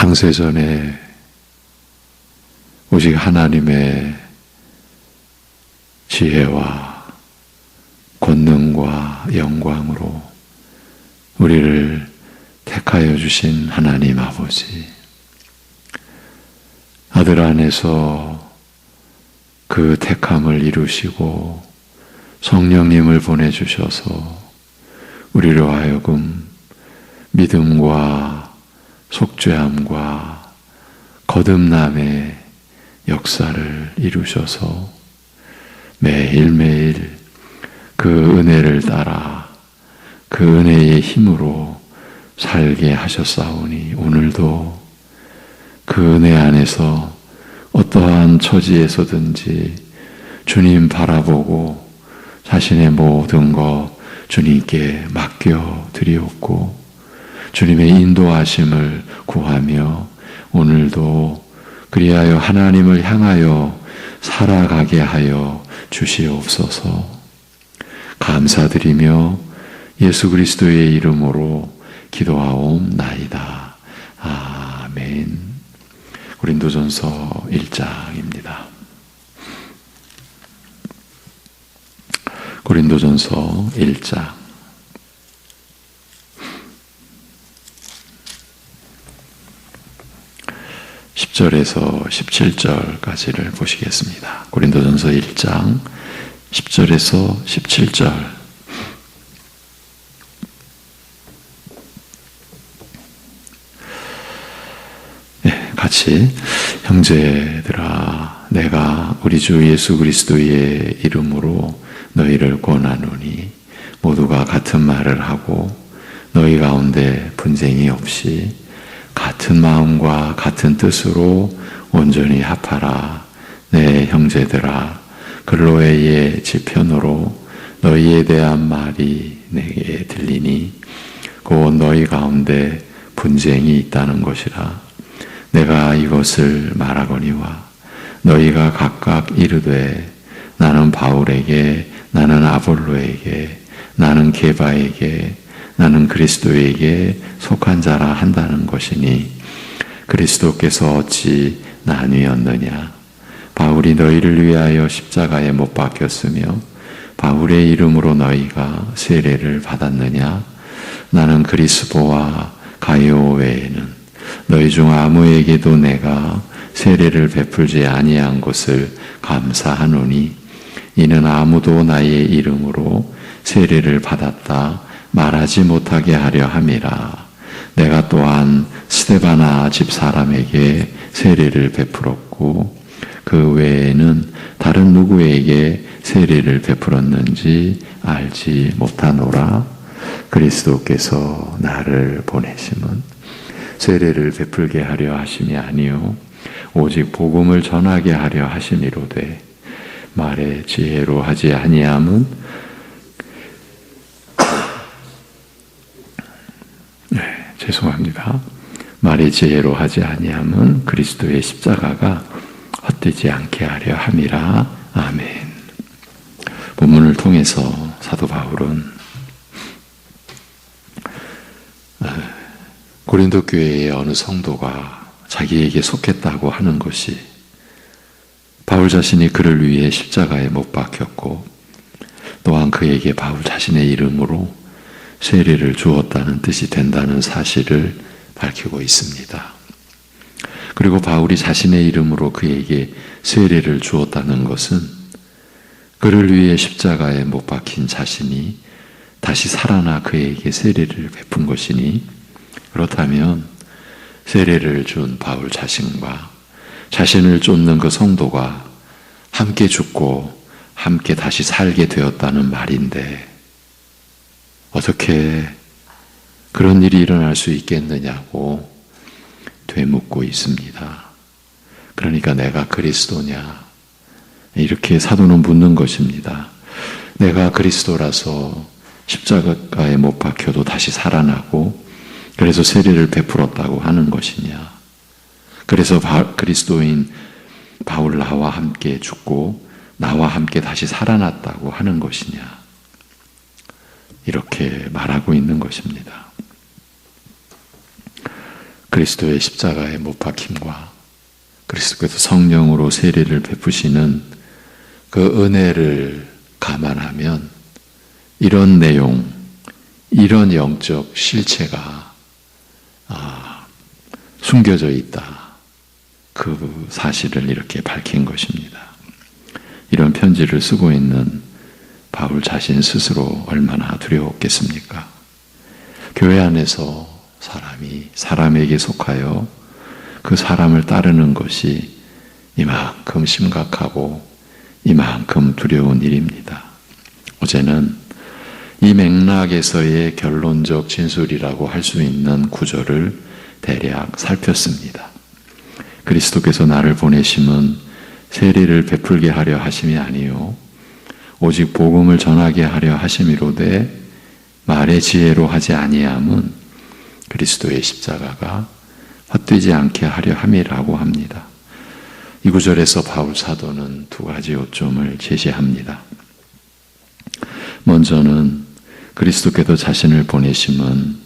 창세전에 오직 하나님의 지혜와 권능과 영광으로 우리를 택하여 주신 하나님 아버지, 아들 안에서 그 택함을 이루시고 성령님을 보내주셔서 우리로 하여금 믿음과 속죄함과 거듭남의 역사를 이루셔서 매일매일 그 은혜를 따라 그 은혜의 힘으로 살게 하셨사오니 오늘도 그 은혜 안에서 어떠한 처지에서든지 주님 바라보고 자신의 모든 것 주님께 맡겨 드리옵고 주님의 인도하심을 구하며 오늘도 그리하여 하나님을 향하여 살아가게 하여 주시옵소서. 감사드리며 예수 그리스도의 이름으로 기도하옵나이다. 아멘. 고린도전서 1장입니다. 고린도전서 1장 10절에서 17절까지를 보시겠습니다. 고린도전서 1장 10절에서 17절. 네, 같이 형제들아 내가 우리 주 예수 그리스도의 이름으로 너희를 권하노니 모두가 같은 말을 하고 너희 가운데 분쟁이 없이 같은 마음과 같은 뜻으로 온전히 합하라. 내 형제들아 글로에의 지편으로 너희에 대한 말이 내게 들리니 곧 너희 가운데 분쟁이 있다는 것이라. 내가 이것을 말하거니와 너희가 각각 이르되 나는 바울에게 나는 아볼로에게 나는 게바에게 나는 그리스도에게 속한 자라 한다는 것이니 그리스도께서 어찌 나뉘었느냐. 바울이 너희를 위하여 십자가에 못 박혔으며 바울의 이름으로 너희가 세례를 받았느냐. 나는 그리스도와 가요 외에는 너희 중 아무에게도 내가 세례를 베풀지 아니한 것을 감사하노니 이는 아무도 나의 이름으로 세례를 받았다 말하지 못하게 하려 함이라. 내가 또한 스데바나 집사람에게 세례를 베풀었고 그 외에는 다른 누구에게 세례를 베풀었는지 알지 못하노라. 그리스도께서 나를 보내심은 세례를 베풀게 하려 하심이 아니요 오직 복음을 전하게 하려 하심이로되 말의 지혜로 하지 아니함은 죄송합니다. 말의 지혜로 하지 아니함은 그리스도의 십자가가 헛되지 않게 하려 함이라. 아멘. 본문을 통해서 사도 바울은 고린도 교회의 어느 성도가 자기에게 속했다고 하는 것이 바울 자신이 그를 위해 십자가에 못 박혔고 또한 그에게 바울 자신의 이름으로 세례를 주었다는 뜻이 된다는 사실을 밝히고 있습니다. 그리고 바울이 자신의 이름으로 그에게 세례를 주었다는 것은 그를 위해 십자가에 못 박힌 자신이 다시 살아나 그에게 세례를 베푼 것이니 그렇다면 세례를 준 바울 자신과 자신을 쫓는 그 성도가 함께 죽고 함께 다시 살게 되었다는 말인데 어떻게 그런 일이 일어날 수 있겠느냐고 되묻고 있습니다. 그러니까 내가 그리스도냐? 이렇게 사도는 묻는 것입니다. 내가 그리스도라서 십자가에 못 박혀도 다시 살아나고 그래서 세례를 베풀었다고 하는 것이냐? 그래서 그리스도인 바울 나와 함께 죽고 나와 함께 다시 살아났다고 하는 것이냐? 이렇게 말하고 있는 것입니다. 그리스도의 십자가의 못 박힘과 그리스도께서 성령으로 세례를 베푸시는 그 은혜를 감안하면 이런 내용, 이런 영적 실체가 숨겨져 있다. 그 사실을 이렇게 밝힌 것입니다. 이런 편지를 쓰고 있는 바울 자신 스스로 얼마나 두려웠겠습니까? 교회 안에서 사람이 사람에게 속하여 그 사람을 따르는 것이 이만큼 심각하고 이만큼 두려운 일입니다. 어제는 이 맥락에서의 결론적 진술이라고 할 수 있는 구절을 대략 살폈습니다. 그리스도께서 나를 보내심은 세례를 베풀게 하려 하심이 아니요 오직 복음을 전하게 하려 하심이로되 말의 지혜로 하지 아니함은 그리스도의 십자가가 헛되지 않게 하려 함이라고 합니다. 이 구절에서 바울 사도는 두 가지 요점을 제시합니다. 먼저는 그리스도께서 자신을 보내심은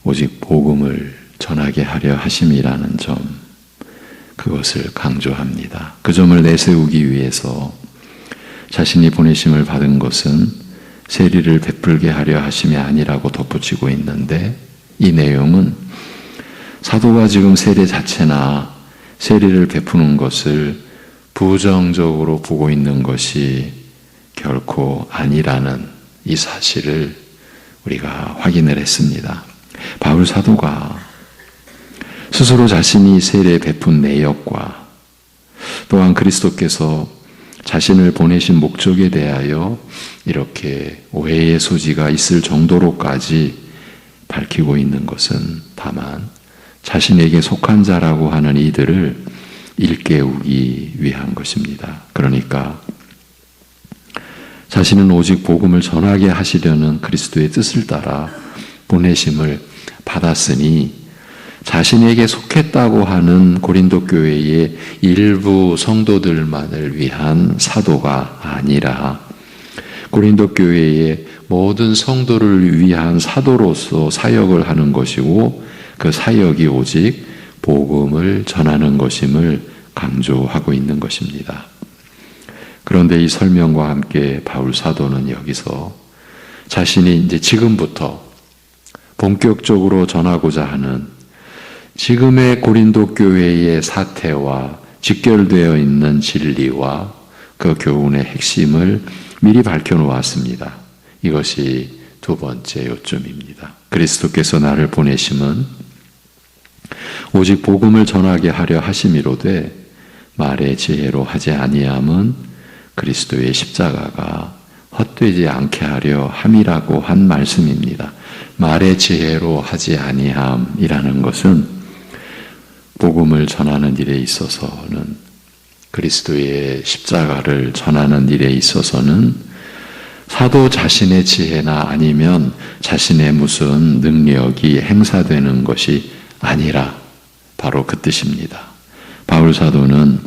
오직 복음을 전하게 하려 하심이라는 점, 그것을 강조합니다. 그 점을 내세우기 위해서 자신이 보내심을 받은 것은 세리를 베풀게 하려 하심이 아니라고 덧붙이고 있는데, 이 내용은 사도가 지금 세례 자체나 세리를 베푸는 것을 부정적으로 보고 있는 것이 결코 아니라는 이 사실을 우리가 확인을 했습니다. 바울 사도가 스스로 자신이 세례 베푼 내역과 또한 그리스도께서 자신을 보내신 목적에 대하여 이렇게 오해의 소지가 있을 정도로까지 밝히고 있는 것은 다만 자신에게 속한 자라고 하는 이들을 일깨우기 위한 것입니다. 그러니까 자신은 오직 복음을 전하게 하시려는 그리스도의 뜻을 따라 보내심을 받았으니 자신에게 속했다고 하는 고린도 교회의 일부 성도들만을 위한 사도가 아니라 고린도 교회의 모든 성도를 위한 사도로서 사역을 하는 것이고, 그 사역이 오직 복음을 전하는 것임을 강조하고 있는 것입니다. 그런데 이 설명과 함께 바울 사도는 여기서 자신이 이제 지금부터 본격적으로 전하고자 하는 지금의 고린도 교회의 사태와 직결되어 있는 진리와 그 교훈의 핵심을 미리 밝혀놓았습니다. 이것이 두 번째 요점입니다. 그리스도께서 나를 보내심은 오직 복음을 전하게 하려 하심이로되 말의 지혜로 하지 아니함은 그리스도의 십자가가 헛되지 않게 하려 함이라고 한 말씀입니다. 말의 지혜로 하지 아니함이라는 것은 복음을 전하는 일에 있어서는, 그리스도의 십자가를 전하는 일에 있어서는 사도 자신의 지혜나 아니면 자신의 무슨 능력이 행사되는 것이 아니라 바로 그 뜻입니다. 바울 사도는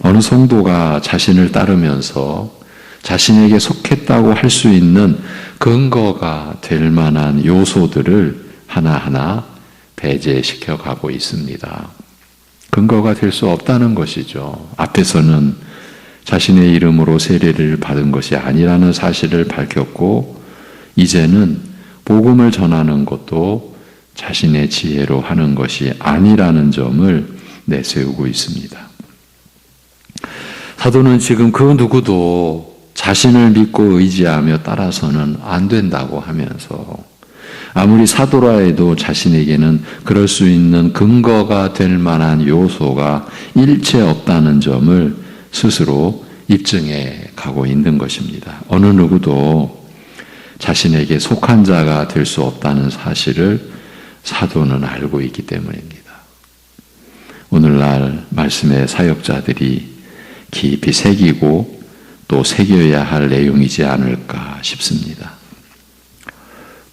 어느 성도가 자신을 따르면서 자신에게 속했다고 할 수 있는 근거가 될 만한 요소들을 하나하나 배제시켜 가고 있습니다. 근거가 될 수 없다는 것이죠. 앞에서는 자신의 이름으로 세례를 받은 것이 아니라는 사실을 밝혔고, 이제는 복음을 전하는 것도 자신의 지혜로 하는 것이 아니라는 점을 내세우고 있습니다. 사도는 지금 그 누구도 자신을 믿고 의지하며 따라서는 안 된다고 하면서, 아무리 사도라 해도 자신에게는 그럴 수 있는 근거가 될 만한 요소가 일체 없다는 점을 스스로 입증해 가고 있는 것입니다. 어느 누구도 자신에게 속한 자가 될 수 없다는 사실을 사도는 알고 있기 때문입니다. 오늘날 말씀의 사역자들이 깊이 새기고 또 새겨야 할 내용이지 않을까 싶습니다.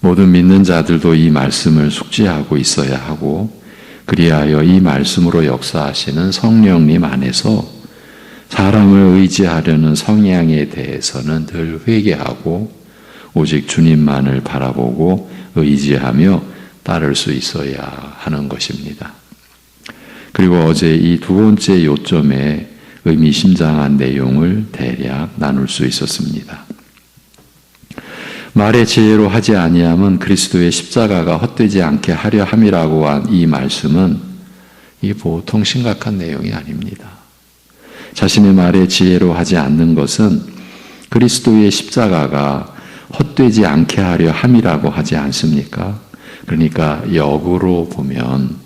모든 믿는 자들도 이 말씀을 숙지하고 있어야 하고, 그리하여 이 말씀으로 역사하시는 성령님 안에서 사람을 의지하려는 성향에 대해서는 늘 회개하고 오직 주님만을 바라보고 의지하며 따를 수 있어야 하는 것입니다. 그리고 어제 이 두 번째 요점의 의미심장한 내용을 대략 나눌 수 있었습니다. 말의 지혜로 하지 아니함은 그리스도의 십자가가 헛되지 않게 하려 함이라고 한 이 말씀은 이게 보통 심각한 내용이 아닙니다. 자신의 말의 지혜로 하지 않는 것은 그리스도의 십자가가 헛되지 않게 하려 함이라고 하지 않습니까? 그러니까 역으로 보면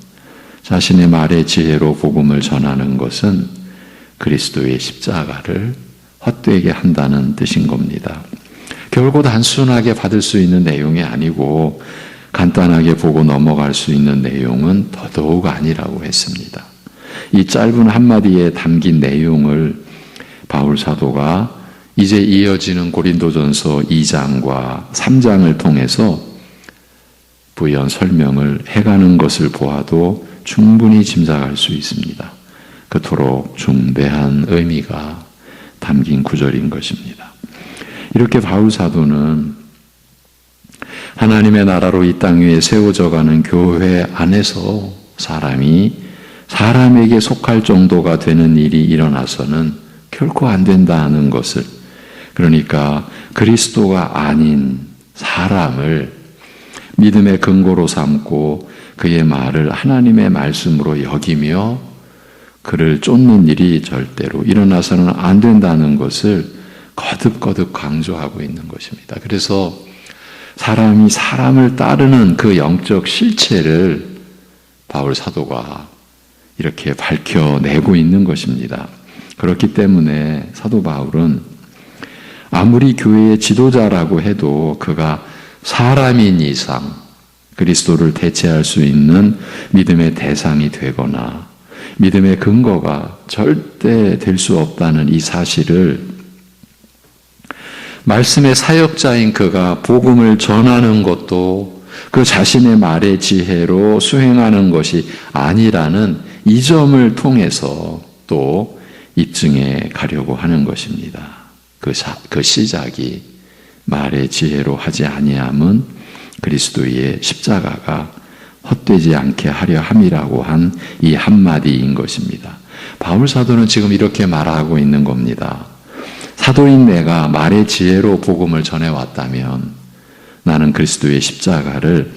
자신의 말의 지혜로 복음을 전하는 것은 그리스도의 십자가를 헛되게 한다는 뜻인 겁니다. 결코 단순하게 받을 수 있는 내용이 아니고 간단하게 보고 넘어갈 수 있는 내용은 더더욱 아니라고 했습니다. 이 짧은 한마디에 담긴 내용을 바울 사도가 이제 이어지는 고린도전서 2장과 3장을 통해서 부연 설명을 해가는 것을 보아도 충분히 짐작할 수 있습니다. 그토록 중대한 의미가 담긴 구절인 것입니다. 이렇게 바울 사도는 하나님의 나라로 이 땅 위에 세워져 가는 교회 안에서 사람에게 속할 정도가 되는 일이 일어나서는 결코 안 된다는 것을, 그러니까 그리스도가 아닌 사람을 믿음의 근거로 삼고 그의 말을 하나님의 말씀으로 여기며 그를 쫓는 일이 절대로 일어나서는 안 된다는 것을 거듭거듭 강조하고 있는 것입니다. 그래서 사람이 사람을 따르는 그 영적 실체를 바울 사도가 이렇게 밝혀내고 있는 것입니다. 그렇기 때문에 사도 바울은 아무리 교회의 지도자라고 해도 그가 사람인 이상 그리스도를 대체할 수 있는 믿음의 대상이 되거나 믿음의 근거가 절대 될 수 없다는 이 사실을 말씀의 사역자인 그가 복음을 전하는 것도 그 자신의 말의 지혜로 수행하는 것이 아니라는 이 점을 통해서 또 입증해 가려고 하는 것입니다. 그 시작이 말의 지혜로 하지 아니함은 그리스도의 십자가가 헛되지 않게 하려 함이라고 한 이 한마디인 것입니다. 바울 사도는 지금 이렇게 말하고 있는 겁니다. 사도인 내가 말의 지혜로 복음을 전해왔다면 나는 그리스도의 십자가를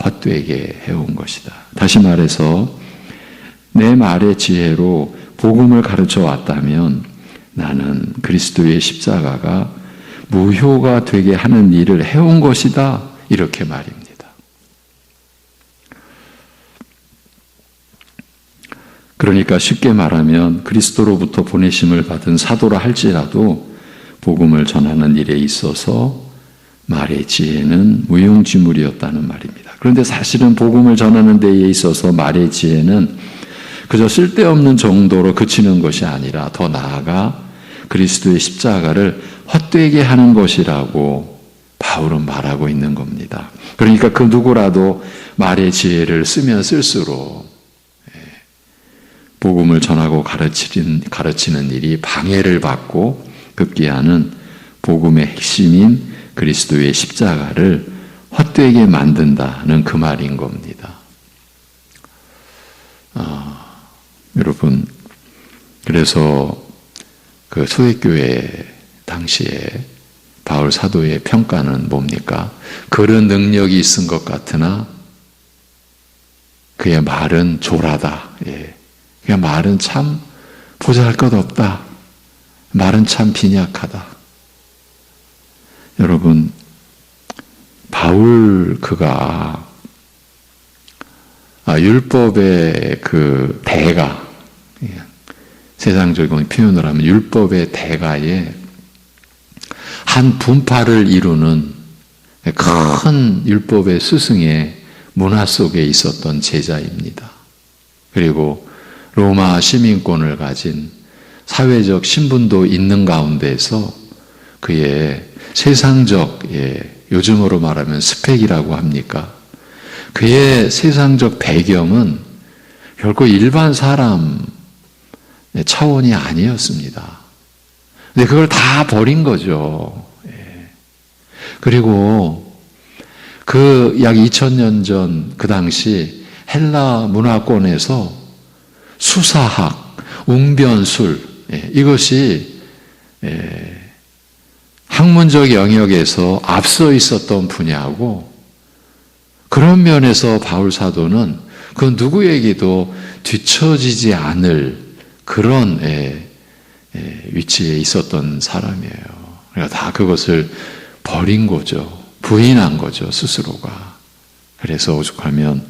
헛되게 해온 것이다. 다시 말해서 내 말의 지혜로 복음을 가르쳐 왔다면 나는 그리스도의 십자가가 무효가 되게 하는 일을 해온 것이다. 이렇게 말입니다. 그러니까 쉽게 말하면 그리스도로부터 보내심을 받은 사도라 할지라도 복음을 전하는 일에 있어서 말의 지혜는 무용지물이었다는 말입니다. 그런데 사실은 복음을 전하는 데에 있어서 말의 지혜는 그저 쓸데없는 정도로 그치는 것이 아니라 더 나아가 그리스도의 십자가를 헛되게 하는 것이라고 바울은 말하고 있는 겁니다. 그러니까 그 누구라도 말의 지혜를 쓰면 쓸수록 복음을 전하고 가르치는 일이 방해를 받고 급기야는 복음의 핵심인 그리스도의 십자가를 헛되게 만든다는 그 말인 겁니다. 여러분, 그래서 그 초대교회 당시에 바울 사도의 평가는 뭡니까? 그런 능력이 있은 것 같으나 그의 말은 조라다. 그의 말은 참 보잘것없다. 말은 참 빈약하다. 여러분, 바울 그가 율법의 그 대가, 세상적인 표현을 하면 율법의 대가에 한 분파를 이루는 큰 율법의 스승의 문화 속에 있었던 제자입니다. 그리고 로마 시민권을 가진 사회적 신분도 있는 가운데서 그의 세상적, 요즘으로 말하면 스펙이라고 합니까? 그의 세상적 배경은 결코 일반 사람 차원이 아니었습니다. 근데 그걸 다 버린 거죠. 그리고 그 약 2000년 전 그 당시 헬라 문화권에서 수사학, 웅변술, 이것이 학문적 영역에서 앞서 있었던 분야고, 그런 면에서 바울 사도는 그 누구에게도 뒤처지지 않을 그런 위치에 있었던 사람이에요. 그러니까 다 그것을 버린 거죠. 부인한 거죠, 스스로가. 그래서 오죽하면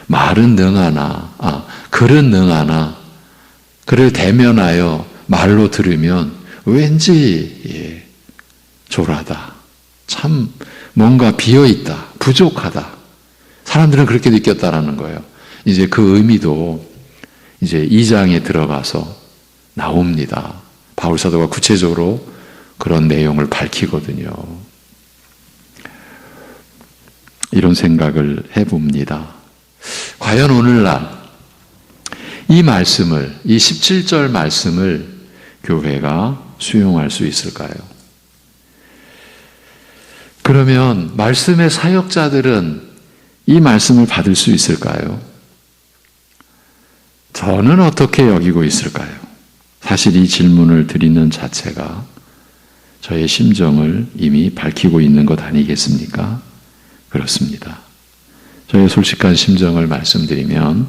말은 능하나, 글은 능하나, 그를 대면하여 말로 들으면 왠지 조라다. 참 뭔가 비어있다. 부족하다. 사람들은 그렇게 느꼈다라는 거예요. 이제 그 의미도 이제 2장에 들어가서 나옵니다. 바울 사도가 구체적으로 그런 내용을 밝히거든요. 이런 생각을 해봅니다. 과연 오늘날 이 말씀을, 이 17절 말씀을 교회가 수용할 수 있을까요? 그러면 말씀의 사역자들은 이 말씀을 받을 수 있을까요? 저는 어떻게 여기고 있을까요? 사실 이 질문을 드리는 자체가 저의 심정을 이미 밝히고 있는 것 아니겠습니까? 그렇습니다. 저의 솔직한 심정을 말씀드리면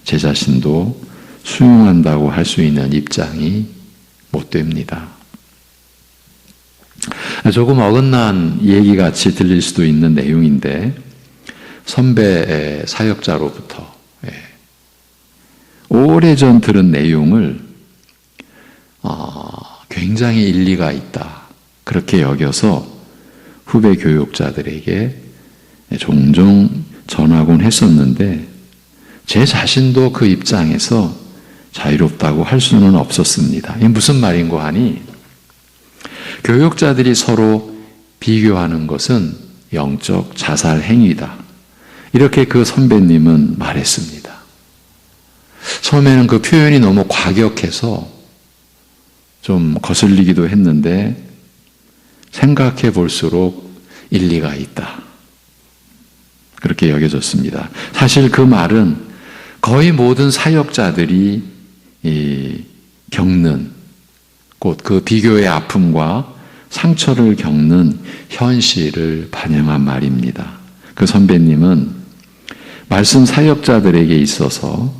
제 자신도 수용한다고 할 수 있는 입장이 못 됩니다. 조금 어긋난 얘기같이 들릴 수도 있는 내용인데, 선배 사역자로부터 오래전 들은 내용을 굉장히 일리가 있다, 그렇게 여겨서 후배 교육자들에게 종종 전하곤 했었는데, 제 자신도 그 입장에서 자유롭다고 할 수는 없었습니다. 이게 무슨 말인고 하니, 교육자들이 서로 비교하는 것은 영적 자살 행위다, 이렇게 그 선배님은 말했습니다. 처음에는 그 표현이 너무 과격해서 좀 거슬리기도 했는데, 생각해 볼수록 일리가 있다, 그렇게 여겨졌습니다. 사실 그 말은 거의 모든 사역자들이 겪는, 곧 그 비교의 아픔과 상처를 겪는 현실을 반영한 말입니다. 그 선배님은 말씀 사역자들에게 있어서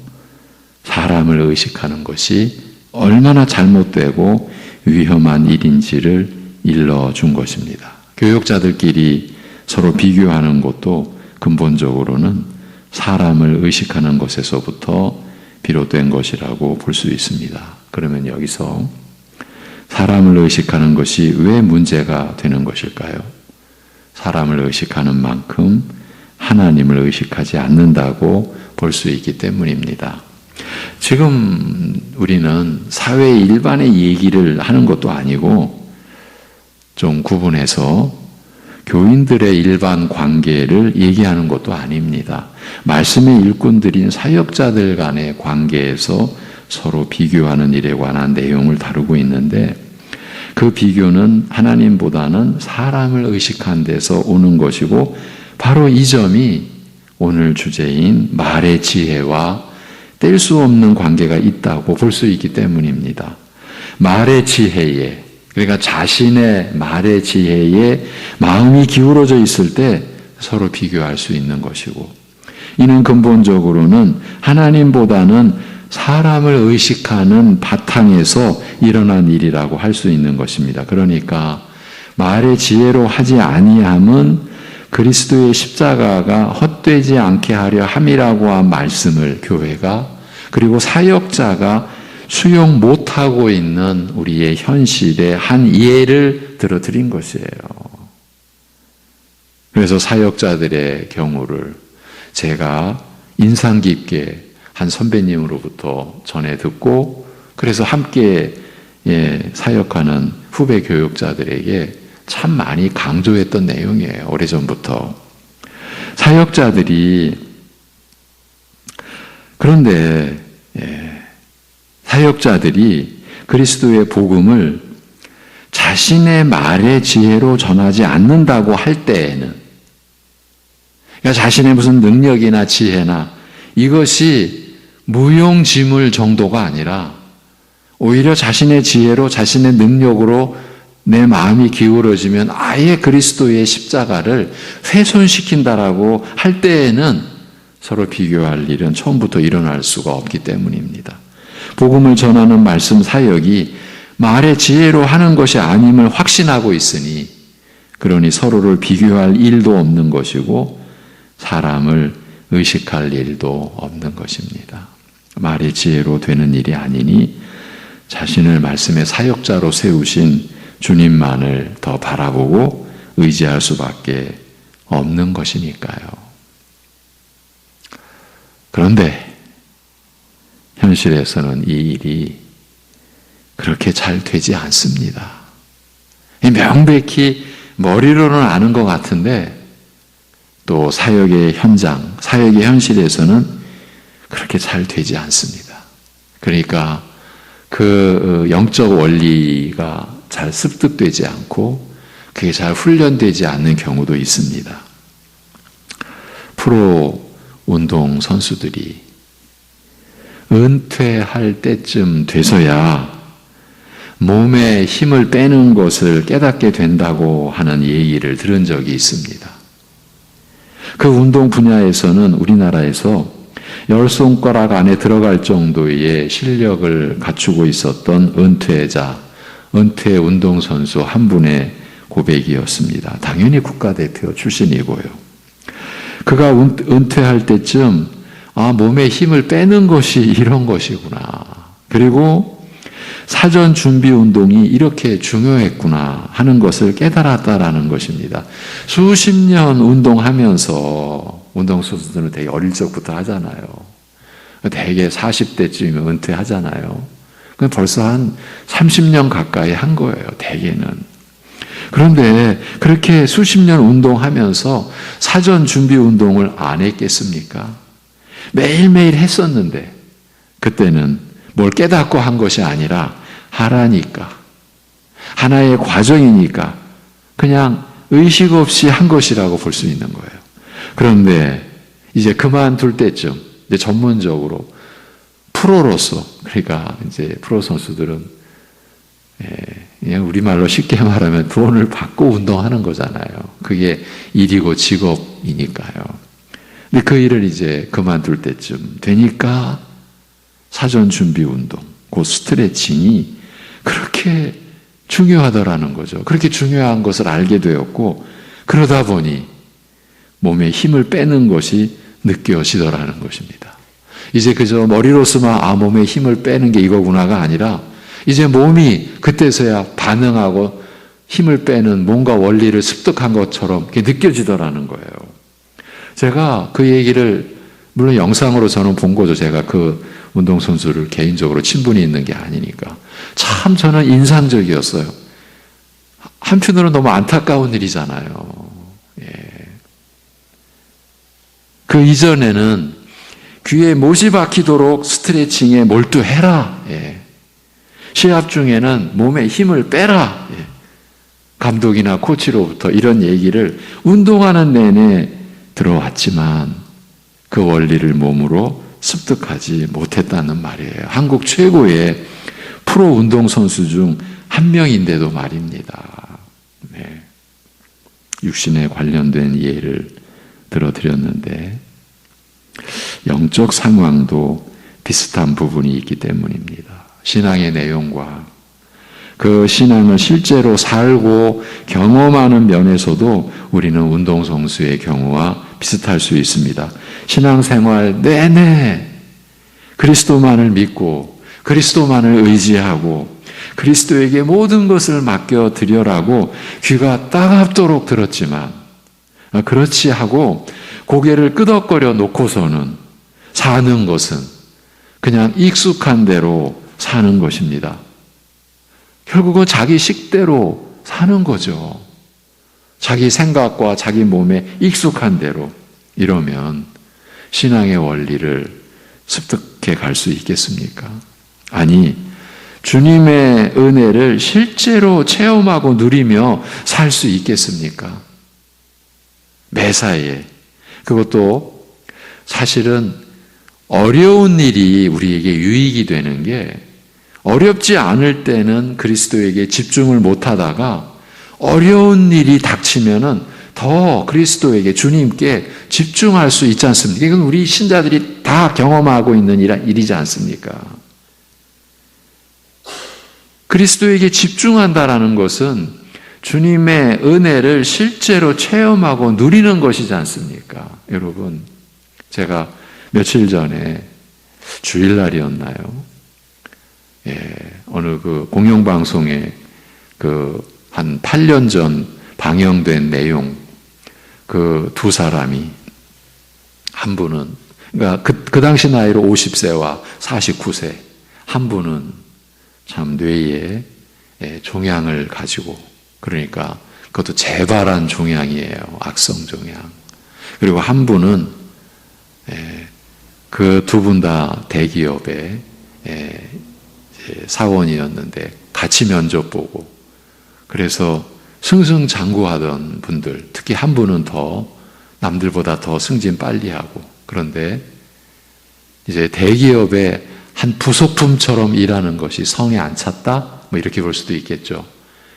사람을 의식하는 것이 얼마나 잘못되고 위험한 일인지를 일러준 것입니다. 교육자들끼리 서로 비교하는 것도 근본적으로는 사람을 의식하는 것에서부터 비롯된 것이라고 볼 수 있습니다. 그러면 여기서 사람을 의식하는 것이 왜 문제가 되는 것일까요? 사람을 의식하는 만큼 하나님을 의식하지 않는다고 볼 수 있기 때문입니다. 지금 우리는 사회 일반의 얘기를 하는 것도 아니고, 좀 구분해서 교인들의 일반 관계를 얘기하는 것도 아닙니다. 말씀의 일꾼들인 사역자들 간의 관계에서 서로 비교하는 일에 관한 내용을 다루고 있는데, 그 비교는 하나님보다는 사람을 의식한 데서 오는 것이고, 바로 이 점이 오늘 주제인 말의 지혜와 뗄 수 없는 관계가 있다고 볼 수 있기 때문입니다. 말의 지혜에, 그러니까 자신의 말의 지혜에 마음이 기울어져 있을 때 서로 비교할 수 있는 것이고, 이는 근본적으로는 하나님보다는 사람을 의식하는 바탕에서 일어난 일이라고 할 수 있는 것입니다. 그러니까 말의 지혜로 하지 아니함은 그리스도의 십자가가 헛되지 않게 하려 함이라고 한 말씀을 교회가, 그리고 사역자가 수용 못하고 있는 우리의 현실의 한 예를 들어드린 것이에요. 그래서 사역자들의 경우를 제가 인상 깊게 한 선배님으로부터 전해 듣고, 그래서 함께 사역하는 후배 교육자들에게 참 많이 강조했던 내용이에요. 오래전부터. 사역자들이, 그런데 사역자들이 그리스도의 복음을 자신의 말의 지혜로 전하지 않는다고 할 때에는, 그러니까 자신의 무슨 능력이나 지혜나 이것이 무용지물 정도가 아니라 오히려 자신의 지혜로 자신의 능력으로 내 마음이 기울어지면 아예 그리스도의 십자가를 훼손시킨다라고 할 때에는 서로 비교할 일은 처음부터 일어날 수가 없기 때문입니다. 복음을 전하는 말씀 사역이 말의 지혜로 하는 것이 아님을 확신하고 있으니 그러니 서로를 비교할 일도 없는 것이고 사람을 의식할 일도 없는 것입니다. 말의 지혜로 되는 일이 아니니 자신을 말씀의 사역자로 세우신 주님만을 더 바라보고 의지할 수밖에 없는 것이니까요. 그런데 현실에서는 이 일이 그렇게 잘 되지 않습니다. 명백히 머리로는 아는 것 같은데 또 사역의 현장, 사역의 현실에서는 그렇게 잘 되지 않습니다. 그러니까 그 영적 원리가 잘 습득되지 않고 그게 잘 훈련되지 않는 경우도 있습니다. 프로 운동 선수들이 은퇴할 때쯤 돼서야 몸에 힘을 빼는 것을 깨닫게 된다고 하는 얘기를 들은 적이 있습니다. 그 운동 분야에서는 우리나라에서 10손가락 안에 들어갈 정도의 실력을 갖추고 있었던 은퇴 운동선수 한 분의 고백이었습니다. 당연히 국가대표 출신이고요. 그가 은퇴할 때쯤 몸에 힘을 빼는 것이 이런 것이구나. 그리고 사전 준비 운동이 이렇게 중요했구나 하는 것을 깨달았다라는 것입니다. 수십 년 운동하면서 운동선수들은 되게 어릴 적부터 하잖아요. 되게 40대쯤이면 은퇴하잖아요. 벌써 한 30년 가까이 한 거예요, 대개는. 그런데 그렇게 수십 년 운동하면서 사전 준비 운동을 안 했겠습니까? 매일매일 했었는데 그때는 뭘 깨닫고 한 것이 아니라 하라니까, 하나의 과정이니까 그냥 의식 없이 한 것이라고 볼 수 있는 거예요. 그런데 이제 그만둘 때쯤 이제 전문적으로 프로로서, 그러니까 이제 프로 선수들은 그냥 우리말로 쉽게 말하면 돈을 받고 운동하는 거잖아요. 그게 일이고 직업이니까요. 근데 그 일을 이제 그만둘 때쯤 되니까 사전 준비 운동, 그 스트레칭이 그렇게 중요하더라는 거죠. 그렇게 중요한 것을 알게 되었고 그러다 보니 몸에 힘을 빼는 것이 느껴지더라는 것입니다. 이제 그저 머리로서만 몸에 힘을 빼는 게 이거구나가 아니라 이제 몸이 그때서야 반응하고 힘을 빼는 뭔가 원리를 습득한 것처럼 느껴지더라는 거예요. 제가 그 얘기를 물론 영상으로 저는 본 거죠. 제가 그 운동선수를 개인적으로 친분이 있는 게 아니니까. 참 저는 인상적이었어요. 한편으로는 너무 안타까운 일이잖아요. 그 이전에는 귀에 못이 박히도록 스트레칭에 몰두해라. 시합 중에는 몸에 힘을 빼라. 감독이나 코치로부터 이런 얘기를 운동하는 내내 들어왔지만 그 원리를 몸으로 습득하지 못했다는 말이에요. 한국 최고의 프로 운동선수 중 한 명인데도 말입니다. 육신에 관련된 예를 들어드렸는데 영적 상황도 비슷한 부분이 있기 때문입니다. 신앙의 내용과 그 신앙을 실제로 살고 경험하는 면에서도 우리는 운동선수의 경우와 비슷할 수 있습니다. 신앙생활 내내 그리스도만을 믿고 그리스도만을 의지하고 그리스도에게 모든 것을 맡겨드려라고 귀가 따갑도록 들었지만 그렇지 하고 고개를 끄덕거려 놓고서는 사는 것은 그냥 익숙한 대로 사는 것입니다. 결국은 자기 식대로 사는 거죠. 자기 생각과 자기 몸에 익숙한 대로. 이러면 신앙의 원리를 습득해 갈 수 있겠습니까? 아니, 주님의 은혜를 실제로 체험하고 누리며 살 수 있겠습니까? 매사에 그것도 사실은 어려운 일이 우리에게 유익이 되는 게, 어렵지 않을 때는 그리스도에게 집중을 못하다가 어려운 일이 닥치면은 더 그리스도에게, 주님께 집중할 수 있지 않습니까? 이건 우리 신자들이 다 경험하고 있는 일이지 않습니까? 그리스도에게 집중한다라는 것은 주님의 은혜를 실제로 체험하고 누리는 것이지 않습니까? 여러분, 제가 며칠 전에 주일날이었나요? 어느 그 공영방송에 한 8년 전 방영된 내용, 그 두 사람이, 한 분은, 그러니까 그 당시 나이로 50세와 49세, 한 분은 참 뇌에 종양을 가지고, 그러니까 그것도 재발한 종양이에요. 악성 종양. 그리고 한 분은 그 두 분 다 대기업의 사원이었는데 같이 면접 보고, 그래서 승승장구하던 분들, 특히 한 분은 더 남들보다 더 승진 빨리 하고, 그런데 이제 대기업의 한 부속품처럼 일하는 것이 성에 안 찼다? 뭐 이렇게 볼 수도 있겠죠.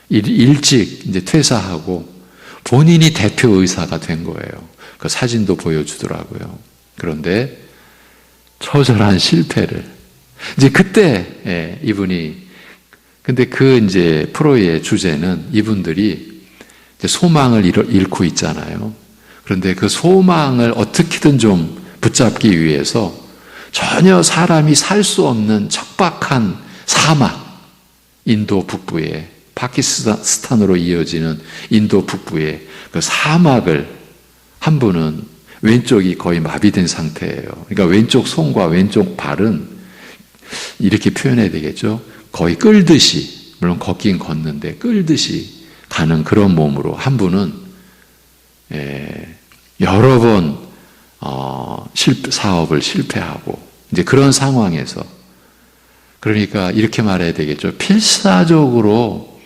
일찍 이제 퇴사하고 본인이 대표의사가 된 거예요. 그 사진도 보여주더라고요. 그런데 처절한 실패를. 이제 그때 이분이, 근데 그 이제 프로의 주제는 이분들이 이제 소망을 잃고 있잖아요. 그런데 그 소망을 어떻게든 좀 붙잡기 위해서 전혀 사람이 살 수 없는 척박한 사막, 인도 북부에, 파키스탄으로 이어지는 인도 북부의 그 사막을, 한 분은 왼쪽이 거의 마비된 상태예요. 그러니까 왼쪽 손과 왼쪽 발은 이렇게 표현해야 되겠죠. 거의 끌듯이, 물론 걷긴 걷는데 끌듯이 가는 그런 몸으로, 한 분은 여러 번 사업을 실패하고, 이제 그런 상황에서, 그러니까 이렇게 말해야 되겠죠. 필사적으로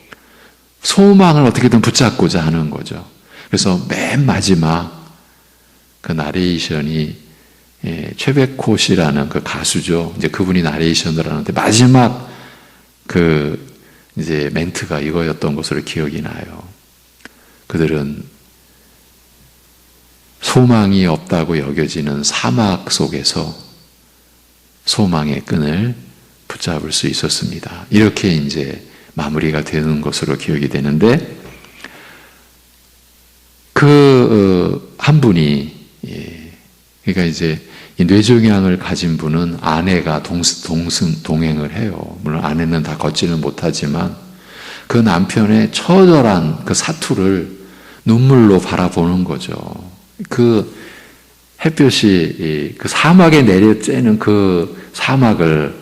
소망을 어떻게든 붙잡고자 하는 거죠. 그래서 맨 마지막 그 나레이션이 최백호 씨라는 그 가수죠. 이제 그분이 나레이션을 하는데 마지막 그 이제 멘트가 이거였던 것으로 기억이 나요. 그들은 소망이 없다고 여겨지는 사막 속에서 소망의 끈을 붙잡을 수 있었습니다. 이렇게 이제 마무리가 되는 것으로 기억이 되는데, 그 한 분이, 그러니까 이제 이 뇌종양을 가진 분은 아내가 동행을 해요. 물론 아내는 다 걷지는 못하지만 그 남편의 처절한 그 사투를 눈물로 바라보는 거죠. 그 햇볕이 그 사막에 내려쬐는 그 사막을,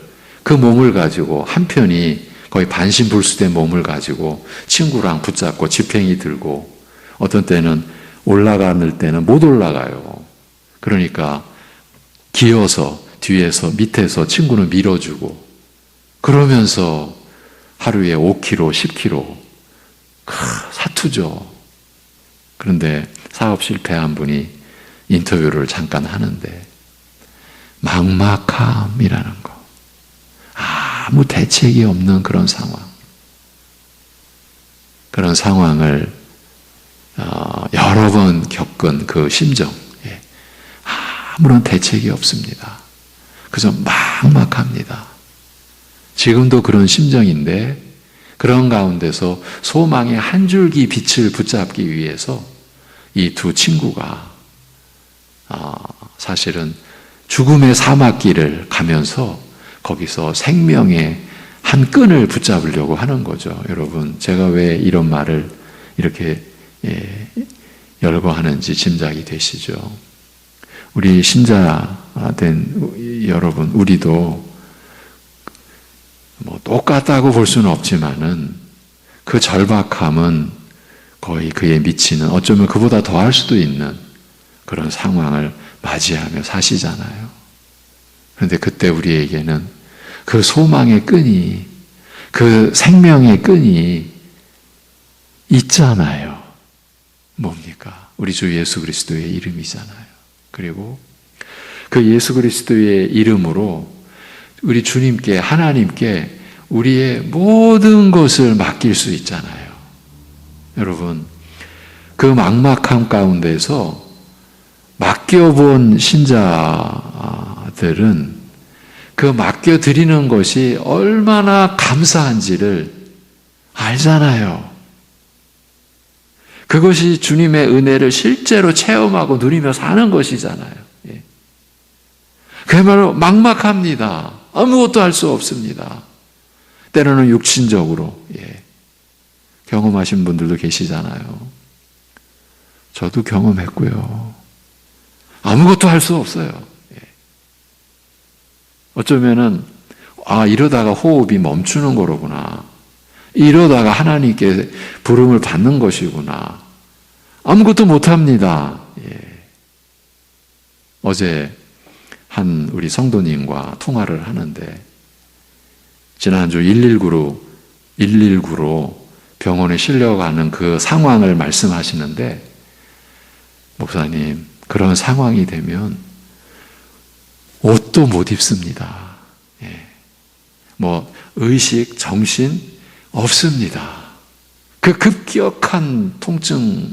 그 몸을 가지고, 한편이 거의 반신불수된 몸을 가지고 친구랑 붙잡고 지팽이 들고, 어떤 때는 올라가는 때는 못 올라가요. 그러니까 기어서 뒤에서 밑에서 친구는 밀어주고, 그러면서 하루에 5km, 10km 사투죠. 그런데 사업 실패한 분이 인터뷰를 잠깐 하는데, 막막함이라는 거, 아무 대책이 없는 그런 상황, 그런 상황을 여러 번 겪은 그 심정, 아무런 대책이 없습니다. 그래서 막막합니다. 지금도 그런 심정인데, 그런 가운데서 소망의 한 줄기 빛을 붙잡기 위해서 이 두 친구가 사실은 죽음의 사막길을 가면서 거기서 생명의 한 끈을 붙잡으려고 하는 거죠. 여러분, 제가 왜 이런 말을 이렇게 열거하는지 짐작이 되시죠? 우리 신자된 여러분, 우리도 뭐 똑같다고 볼 수는 없지만은 그 절박함은 거의 그에 미치는, 어쩌면 그보다 더할 수도 있는 그런 상황을 맞이하며 사시잖아요. 그런데 그때 우리에게는 그 소망의 끈이, 그 생명의 끈이 있잖아요. 뭡니까? 우리 주 예수 그리스도의 이름이잖아요. 그리고 그 예수 그리스도의 이름으로 우리 주님께, 하나님께 우리의 모든 것을 맡길 수 있잖아요. 여러분, 그 막막함 가운데서 맡겨본 신자들은 그 맡겨드리는 것이 얼마나 감사한지를 알잖아요. 그것이 주님의 은혜를 실제로 체험하고 누리며 사는 것이잖아요. 예. 그야말로 막막합니다. 아무것도 할 수 없습니다. 때로는 육신적으로 경험하신 분들도 계시잖아요. 저도 경험했고요. 아무것도 할 수 없어요. 어쩌면은 이러다가 호흡이 멈추는 거로구나. 이러다가 하나님께 부름을 받는 것이구나. 아무것도 못합니다. 어제 한 우리 성도님과 통화를 하는데 지난주 119로 병원에 실려가는 그 상황을 말씀하시는데, 목사님, 그런 상황이 되면 옷도 못 입습니다. 의식, 정신 없습니다. 그 급격한 통증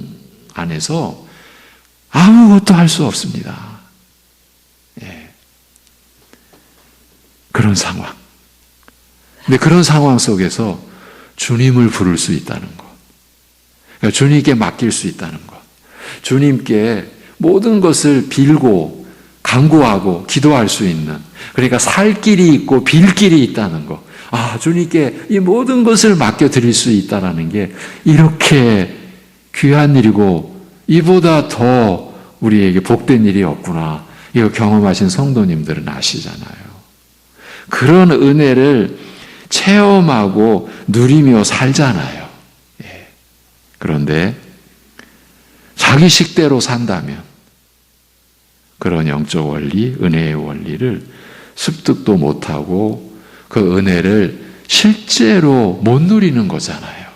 안에서 아무것도 할 수 없습니다. 그런 상황. 근데 그런 상황 속에서 주님을 부를 수 있다는 것. 그러니까 주님께 맡길 수 있다는 것. 주님께 모든 것을 빌고 간구하고 기도할 수 있는, 그러니까 살 길이 있고 빌 길이 있다는 것. 주님께 이 모든 것을 맡겨드릴 수 있다는 게 이렇게 귀한 일이고 이보다 더 우리에게 복된 일이 없구나. 이거 경험하신 성도님들은 아시잖아요. 그런 은혜를 체험하고 누리며 살잖아요. 그런데 자기 식대로 산다면 그런 영적 원리, 은혜의 원리를 습득도 못하고 그 은혜를 실제로 못 누리는 거잖아요.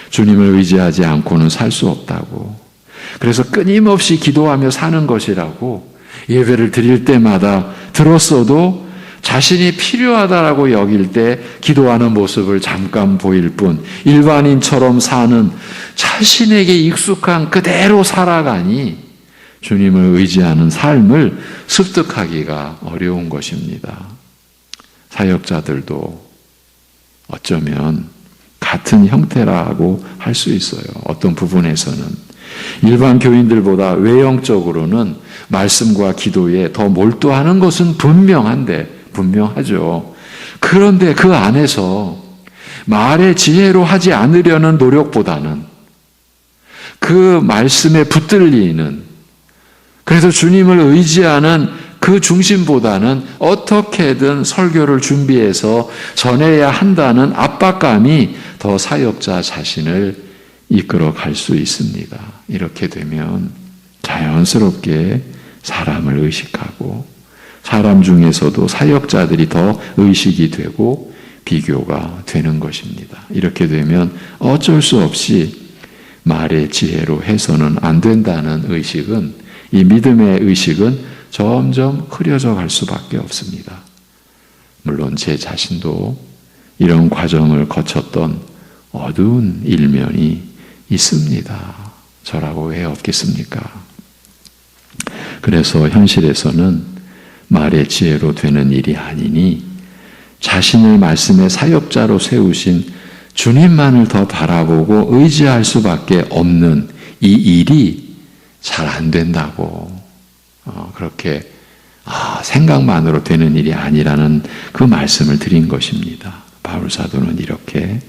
주님을 의지하지 않고는 살 수 없다고. 그래서 끊임없이 기도하며 사는 것이라고 예배를 드릴 때마다 들었어도 자신이 필요하다라고 여길 때 기도하는 모습을 잠깐 보일 뿐, 일반인처럼 사는 자신에게 익숙한 그대로 살아가니 주님을 의지하는 삶을 습득하기가 어려운 것입니다. 사역자들도 어쩌면 같은 형태라고 할 수 있어요. 어떤 부분에서는 일반 교인들보다 외형적으로는 말씀과 기도에 더 몰두하는 것은 분명하죠. 그런데 그 안에서 말의 지혜로 하지 않으려는 노력보다는 그 말씀에 붙들리는, 그래서 주님을 의지하는 그 중심보다는 어떻게든 설교를 준비해서 전해야 한다는 압박감이 더 사역자 자신을 이끌어 갈 수 있습니다. 이렇게 되면 자연스럽게 사람을 의식하고 사람 중에서도 사역자들이 더 의식이 되고 비교가 되는 것입니다. 이렇게 되면 어쩔 수 없이 말의 지혜로 해서는 안 된다는 의식은, 이 믿음의 의식은 점점 흐려져 갈 수밖에 없습니다. 물론 제 자신도 이런 과정을 거쳤던 어두운 일면이 있습니다. 저라고 왜 없겠습니까? 그래서 현실에서는 말의 지혜로 되는 일이 아니니 자신을 말씀의 사역자로 세우신 주님만을 더 바라보고 의지할 수밖에 없는 이 일이 잘 안 된다고, 그렇게 생각만으로 되는 일이 아니라는 그 말씀을 드린 것입니다. 바울 사도는 이렇게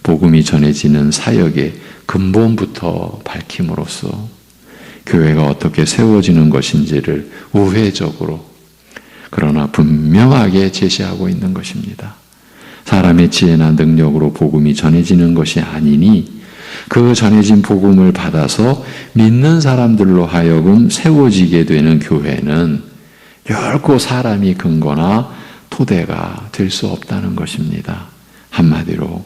복음이 전해지는 사역의 근본부터 밝힘으로써 교회가 어떻게 세워지는 것인지를 우회적으로 그러나 분명하게 제시하고 있는 것입니다. 사람의 지혜나 능력으로 복음이 전해지는 것이 아니니 그 전해진 복음을 받아서 믿는 사람들로 하여금 세워지게 되는 교회는 결코 사람이 근거나 토대가 될 수 없다는 것입니다. 한마디로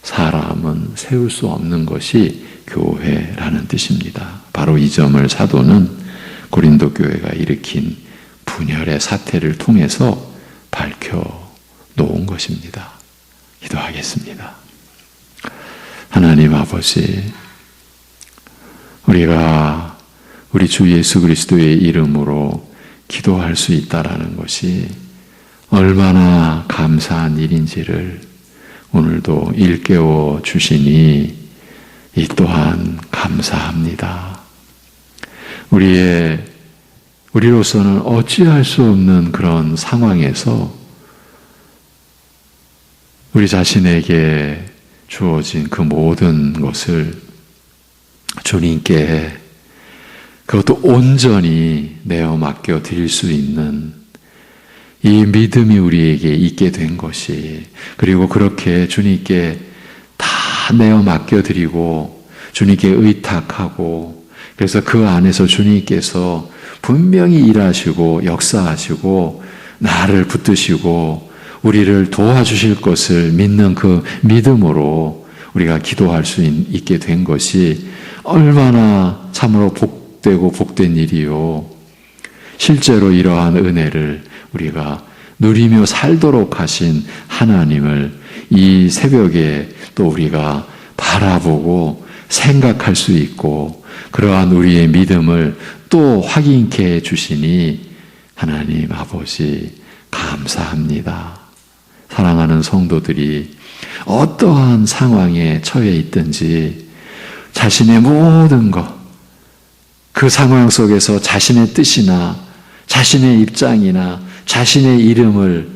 사람은 세울 수 없는 것이 교회라는 뜻입니다. 바로 이 점을 사도는 고린도 교회가 일으킨 분열의 사태를 통해서 밝혀 놓은 것입니다. 기도하겠습니다. 하나님 아버지, 우리가 우리 주 예수 그리스도의 이름으로 기도할 수 있다라는 것이 얼마나 감사한 일인지를 오늘도 일깨워 주시니 이 또한 감사합니다. 우리로서는 어찌할 수 없는 그런 상황에서 우리 자신에게 주어진 그 모든 것을 주님께 그것도 온전히 내어 맡겨 드릴 수 있는 이 믿음이 우리에게 있게 된 것이, 그리고 그렇게 주님께 다 내어 맡겨 드리고 주님께 의탁하고, 그래서 그 안에서 주님께서 분명히 일하시고 역사하시고 나를 붙드시고 우리를 도와주실 것을 믿는 그 믿음으로 우리가 기도할 수 있게 된 것이 얼마나 참으로 복되고 복된 일이요. 실제로 이러한 은혜를 우리가 누리며 살도록 하신 하나님을 이 새벽에 또 우리가 바라보고 생각할 수 있고, 그러한 우리의 믿음을 또 확인케 해주시니 하나님 아버지 감사합니다. 사랑하는 성도들이 어떠한 상황에 처해 있든지 자신의 모든 것, 그 상황 속에서 자신의 뜻이나 자신의 입장이나 자신의 이름을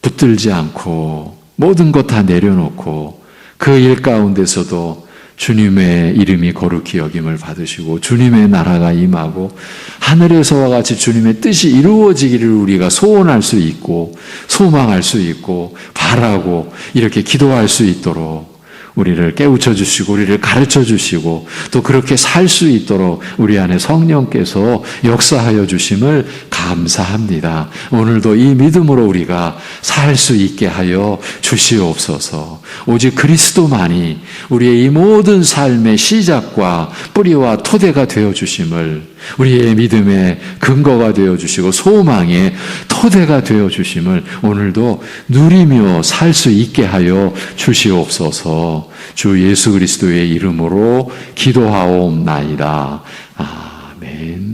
붙들지 않고 모든 것 다 내려놓고 그 일 가운데서도 주님의 이름이 거룩히 여김을 받으시고 주님의 나라가 임하고 하늘에서와 같이 주님의 뜻이 이루어지기를 우리가 소원할 수 있고 소망할 수 있고 바라고 이렇게 기도할 수 있도록 우리를 깨우쳐 주시고 우리를 가르쳐 주시고 또 그렇게 살 수 있도록 우리 안에 성령께서 역사하여 주심을 감사합니다. 오늘도 이 믿음으로 우리가 살 수 있게 하여 주시옵소서. 오직 그리스도만이 우리의 이 모든 삶의 시작과 뿌리와 토대가 되어 주심을, 우리의 믿음의 근거가 되어 주시고 소망의 토대가 되어 주심을 오늘도 누리며 살 수 있게 하여 주시옵소서. 주 예수 그리스도의 이름으로 기도하옵나이다. 아멘.